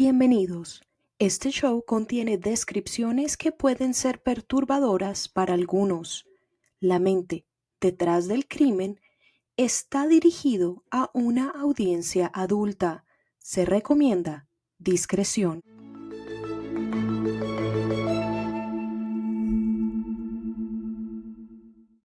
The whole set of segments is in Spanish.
Bienvenidos. Este show contiene descripciones que pueden ser perturbadoras para algunos. La mente detrás del crimen está dirigido a una audiencia adulta. Se recomienda discreción.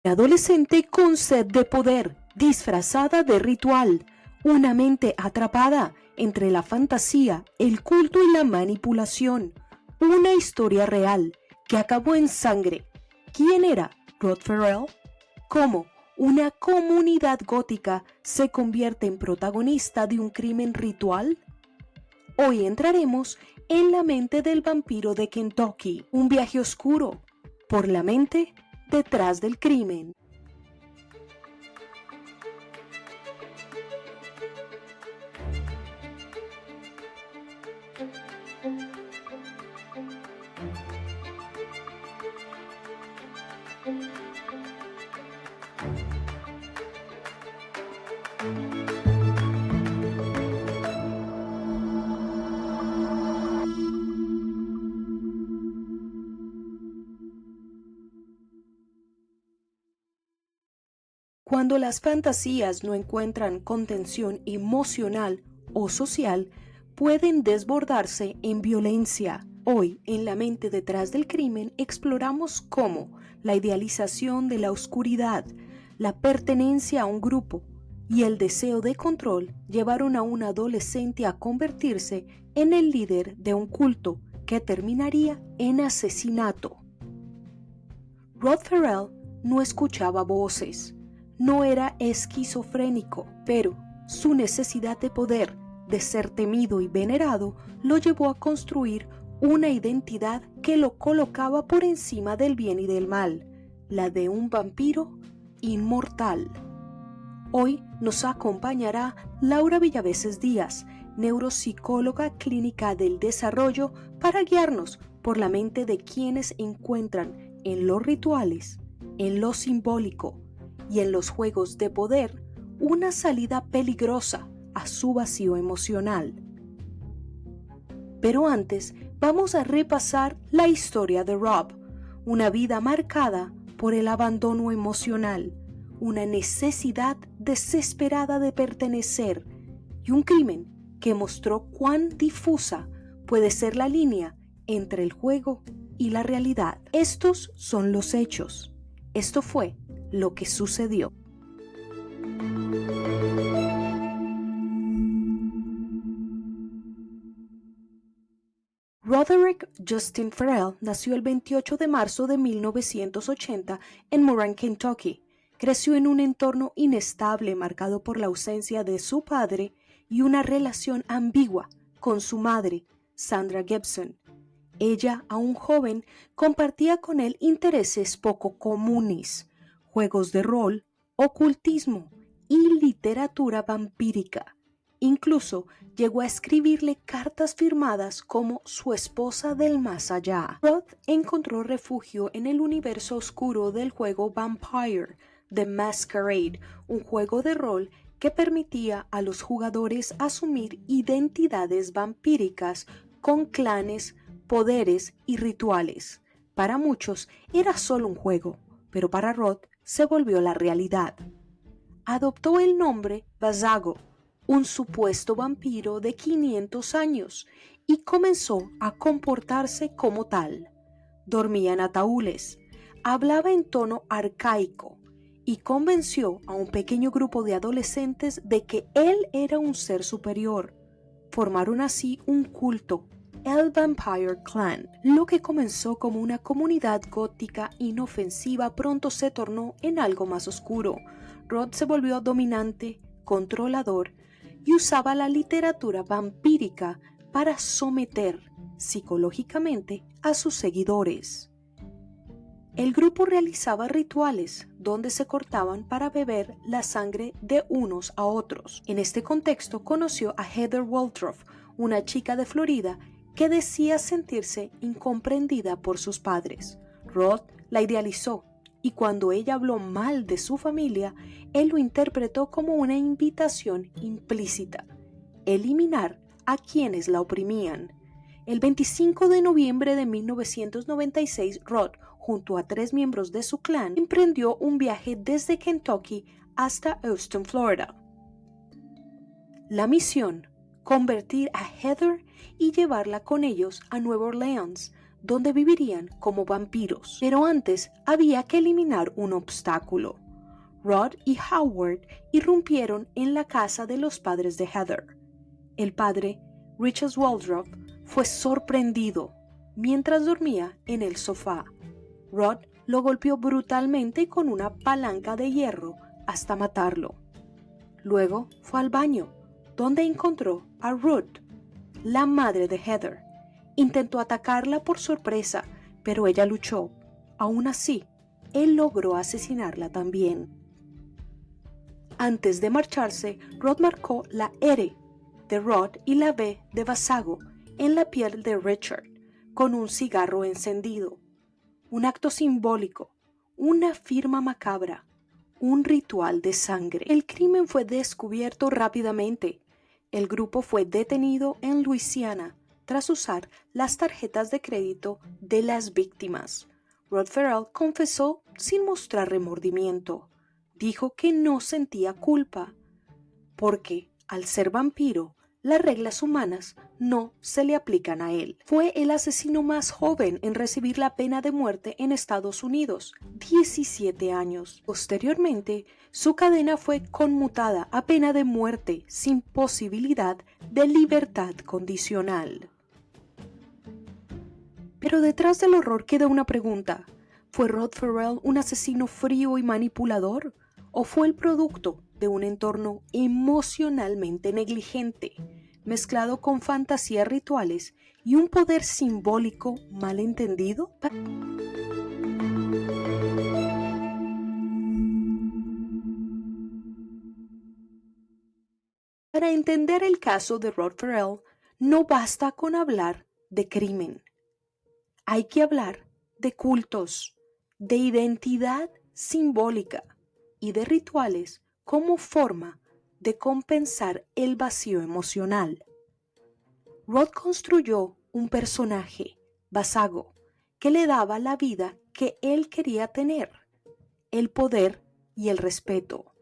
Adolescente con sed de poder, disfrazada de ritual, una mente atrapada entre la fantasía, el culto y la manipulación. Una historia real que acabó en sangre. ¿Quién era Rod Ferrell? ¿Cómo una comunidad gótica se convierte en protagonista de un crimen ritual? Hoy entraremos en la mente del vampiro de Kentucky, un viaje oscuro por la mente detrás del crimen. Cuando las fantasías no encuentran contención emocional o social, pueden desbordarse en violencia. Hoy, en La mente detrás del crimen, exploramos cómo la idealización de la oscuridad, la pertenencia a un grupo y el deseo de control llevaron a un adolescente a convertirse en el líder de un culto que terminaría en asesinato. Rod Ferrell no escuchaba voces. No era esquizofrénico, pero su necesidad de poder, de ser temido y venerado, lo llevó a construir una identidad que lo colocaba por encima del bien y del mal, la de un vampiro inmortal. Hoy nos acompañará Laura Villaveses Díaz, neuropsicóloga clínica del desarrollo, para guiarnos por la mente de quienes encuentran en los rituales, en lo simbólico, y en los juegos de poder una salida peligrosa a su vacío emocional. Pero antes vamos a repasar la historia de Rob, una vida marcada por el abandono emocional, una necesidad desesperada de pertenecer y un crimen que mostró cuán difusa puede ser la línea entre el juego y la realidad. Estos son los hechos. Esto fue lo que sucedió. Roderick Justin Ferrell nació el 28 de marzo de 1980 en Moran, Kentucky. Creció en un entorno inestable marcado por la ausencia de su padre y una relación ambigua con su madre, Sandra Gibson. Ella, aún joven, compartía con él intereses poco comunes: juegos de rol, ocultismo y literatura vampírica. Incluso llegó a escribirle cartas firmadas como su esposa del más allá. Rod encontró refugio en el universo oscuro del juego Vampire The Masquerade, un juego de rol que permitía a los jugadores asumir identidades vampíricas con clanes, poderes y rituales. Para muchos era solo un juego, pero para Rod se volvió la realidad. Adoptó el nombre Bazago, un supuesto vampiro de 500 años, y comenzó a comportarse como tal. Dormía en ataúdes, hablaba en tono arcaico y convenció a un pequeño grupo de adolescentes de que él era un ser superior. Formaron así un culto, el Vampire Clan. Lo que comenzó como una comunidad gótica inofensiva pronto se tornó en algo más oscuro. Rod se volvió dominante, controlador y usaba la literatura vampírica para someter psicológicamente a sus seguidores. El grupo realizaba rituales donde se cortaban para beber la sangre de unos a otros. En este contexto conoció a Heather Waldrop, una chica de Florida que decía sentirse incomprendida por sus padres. Rod la idealizó y cuando ella habló mal de su familia, él lo interpretó como una invitación implícita: eliminar a quienes la oprimían. El 25 de noviembre de 1996, Rod, junto a 3 miembros de su clan, emprendió un viaje desde Kentucky hasta Houston, Florida. La misión: convertir a Heather y llevarla con ellos a Nueva Orleans, donde vivirían como vampiros. Pero antes había que eliminar un obstáculo. Rod y Howard irrumpieron en la casa de los padres de Heather. El padre, Richard Waldrop, fue sorprendido mientras dormía en el sofá. Rod lo golpeó brutalmente con una palanca de hierro hasta matarlo. Luego fue al baño, donde encontró a Ruth, la madre de Heather. Intentó atacarla por sorpresa, pero ella luchó. Aún así, él logró asesinarla también. Antes de marcharse, Rod marcó la R de Rod y la B de Vásago en la piel de Richard con un cigarro encendido. Un acto simbólico, una firma macabra, un ritual de sangre. El crimen fue descubierto rápidamente. El grupo fue detenido en Luisiana tras usar las tarjetas de crédito de las víctimas. Rod Ferrell confesó sin mostrar remordimiento. Dijo que no sentía culpa, porque, al ser vampiro, las reglas humanas no se le aplican a él. Fue el asesino más joven en recibir la pena de muerte en Estados Unidos, 17 años. Posteriormente, su cadena fue conmutada a pena de muerte sin posibilidad de libertad condicional. Pero detrás del horror queda una pregunta. ¿Fue Rod Ferrell un asesino frío y manipulador? ¿O fue el producto de un entorno emocionalmente negligente, mezclado con fantasías rituales y un poder simbólico malentendido? Para entender el caso de Rod Ferrell, no basta con hablar de crimen. Hay que hablar de cultos, de identidad simbólica y de rituales como forma de compensar el vacío emocional. Rod construyó un personaje, Vásago, que le daba la vida que él quería tener, el poder y el respeto.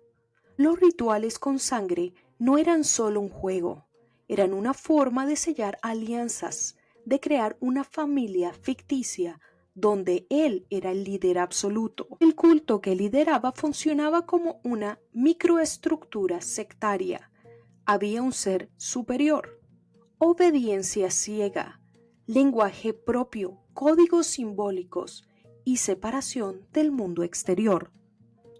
Los rituales con sangre no eran solo un juego, eran una forma de sellar alianzas, de crear una familia ficticia donde él era el líder absoluto. El culto que lideraba funcionaba como una microestructura sectaria. Había un ser superior, obediencia ciega, lenguaje propio, códigos simbólicos y separación del mundo exterior.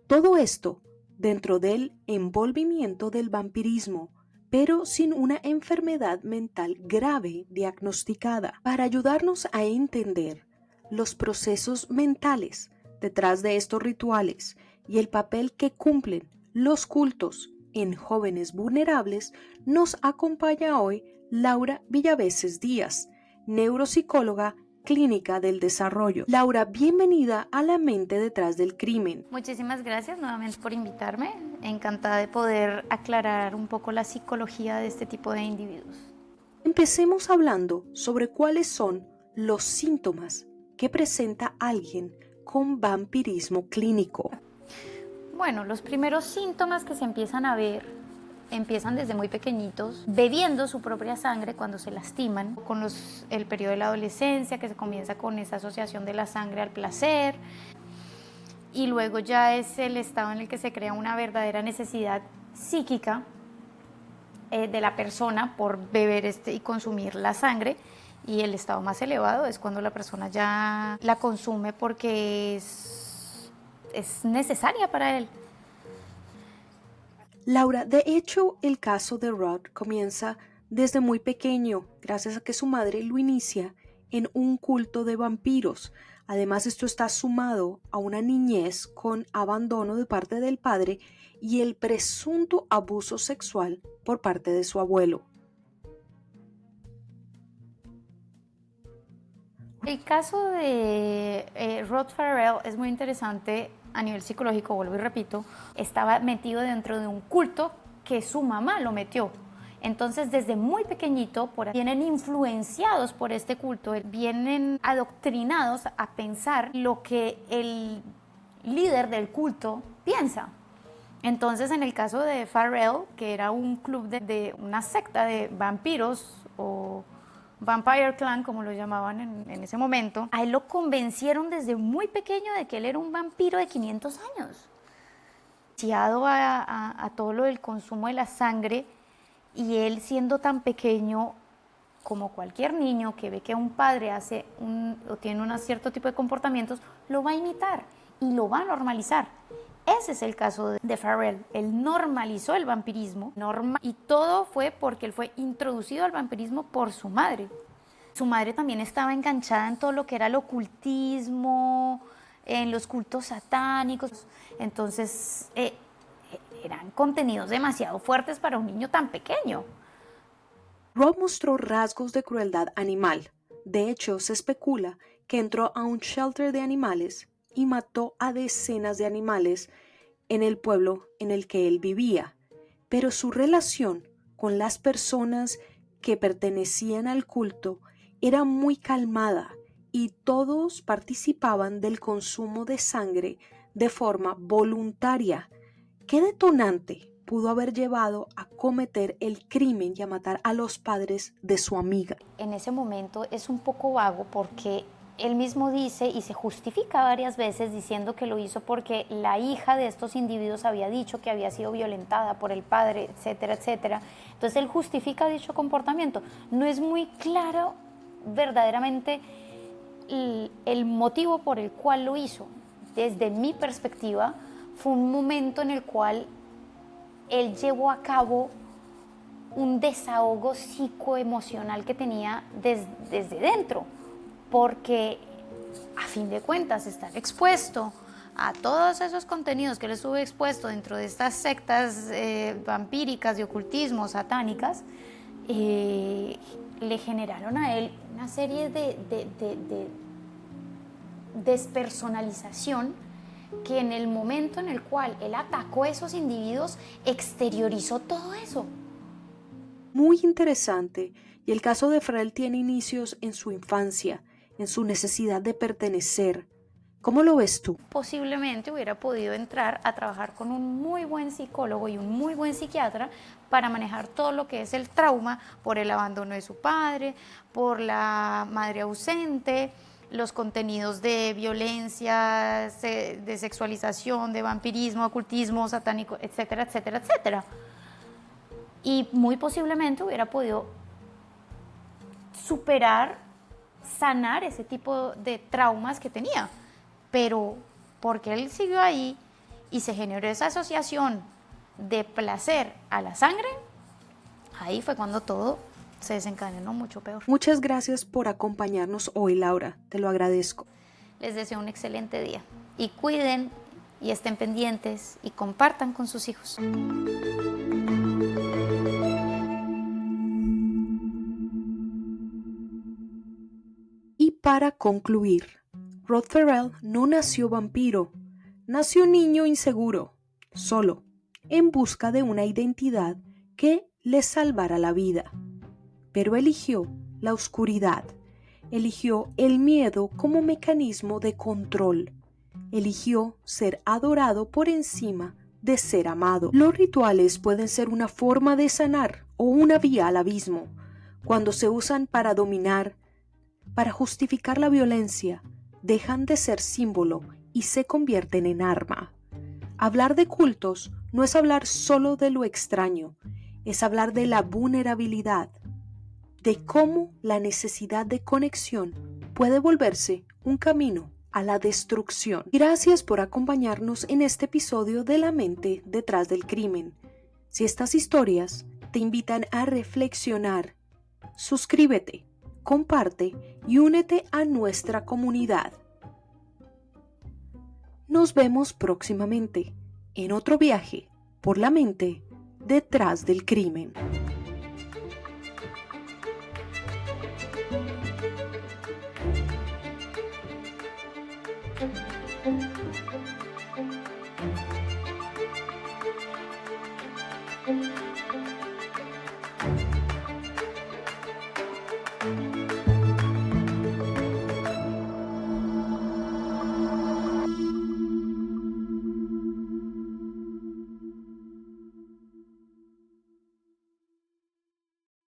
Todo esto dentro del envolvimiento del vampirismo, pero sin una enfermedad mental grave diagnosticada. Para ayudarnos a entender los procesos mentales detrás de estos rituales y el papel que cumplen los cultos en jóvenes vulnerables, nos acompaña hoy Laura Villaveses Díaz, neuropsicóloga clínica del desarrollo. Laura, bienvenida a La mente detrás del crimen. Muchísimas gracias nuevamente por invitarme. Encantada de poder aclarar un poco la psicología de este tipo de individuos. Empecemos hablando sobre cuáles son los síntomas que presenta alguien con vampirismo clínico. Bueno, los primeros síntomas que se empiezan a ver empiezan desde muy pequeñitos, bebiendo su propia sangre cuando se lastiman, con el periodo de la adolescencia, que se comienza con esa asociación de la sangre al placer, y luego ya es el estado en el que se crea una verdadera necesidad psíquica de la persona por beber y consumir la sangre, y el estado más elevado es cuando la persona ya la consume porque es necesaria para él. Laura, de hecho, el caso de Rod comienza desde muy pequeño, gracias a que su madre lo inicia en un culto de vampiros. Además, esto está sumado a una niñez con abandono de parte del padre y el presunto abuso sexual por parte de su abuelo. El caso de Rod Ferrell es muy interesante a nivel psicológico, vuelvo y repito. Estaba metido dentro de un culto que su mamá lo metió. Entonces, desde muy pequeñito vienen influenciados por este culto, vienen adoctrinados a pensar lo que el líder del culto piensa. Entonces, en el caso de Farrell, que era un club de una secta de vampiros o Vampire Clan, como lo llamaban en ese momento, a él lo convencieron desde muy pequeño de que él era un vampiro de 500 años, asociado a todo lo del consumo de la sangre, y él, siendo tan pequeño como cualquier niño que ve que un padre hace o tiene un cierto tipo de comportamientos, lo va a imitar y lo va a normalizar. Ese es el caso de Farrell. Él normalizó el vampirismo y todo fue porque él fue introducido al vampirismo por su madre. Su madre también estaba enganchada en todo lo que era el ocultismo, en los cultos satánicos. Entonces, eran contenidos demasiado fuertes para un niño tan pequeño. Rob mostró rasgos de crueldad animal. De hecho, se especula que entró a un shelter de animales y mató a decenas de animales en el pueblo en el que él vivía. Pero su relación con las personas que pertenecían al culto era muy calmada y todos participaban del consumo de sangre de forma voluntaria. ¿Qué detonante pudo haber llevado a cometer el crimen y a matar a los padres de su amiga? En ese momento es un poco vago porque él mismo dice y se justifica varias veces diciendo que lo hizo porque la hija de estos individuos había dicho que había sido violentada por el padre, etcétera, etcétera. Entonces él justifica dicho comportamiento. No es muy claro verdaderamente el motivo por el cual lo hizo. Desde mi perspectiva, fue un momento en el cual él llevó a cabo un desahogo psicoemocional que tenía desde dentro, porque a fin de cuentas estar expuesto a todos esos contenidos que él estuvo expuesto dentro de estas sectas vampíricas de ocultismo, satánicas, le generaron a él una serie de despersonalización que en el momento en el cual él atacó a esos individuos exteriorizó todo eso. Muy interesante, y el caso de Farrell tiene inicios en su infancia, en su necesidad de pertenecer. ¿Cómo lo ves tú? Posiblemente hubiera podido entrar a trabajar con un muy buen psicólogo y un muy buen psiquiatra para manejar todo lo que es el trauma por el abandono de su padre, por la madre ausente, los contenidos de violencia, de sexualización, de vampirismo, ocultismo, satánico, etcétera, etcétera, etcétera. Y muy posiblemente hubiera podido superar, sanar ese tipo de traumas que tenía. Pero porque él siguió ahí y se generó esa asociación de placer a la sangre, ahí fue cuando todo se desencadenó mucho peor. Muchas gracias por acompañarnos hoy, Laura. Te lo agradezco. Les deseo un excelente día. Y cuiden y estén pendientes y compartan con sus hijos. Y para concluir, Rod Farrell no nació vampiro, nació niño inseguro, solo, en busca de una identidad que le salvara la vida. Pero eligió la oscuridad, eligió el miedo como mecanismo de control, eligió ser adorado por encima de ser amado. Los rituales pueden ser una forma de sanar o una vía al abismo, cuando se usan para dominar, para justificar la violencia, dejan de ser símbolo y se convierten en arma. Hablar de cultos no es hablar solo de lo extraño, es hablar de la vulnerabilidad, de cómo la necesidad de conexión puede volverse un camino a la destrucción. Gracias por acompañarnos en este episodio de La mente detrás del crimen. Si estas historias te invitan a reflexionar, suscríbete, comparte y únete a nuestra comunidad. Nos vemos próximamente en otro viaje por la mente detrás del crimen.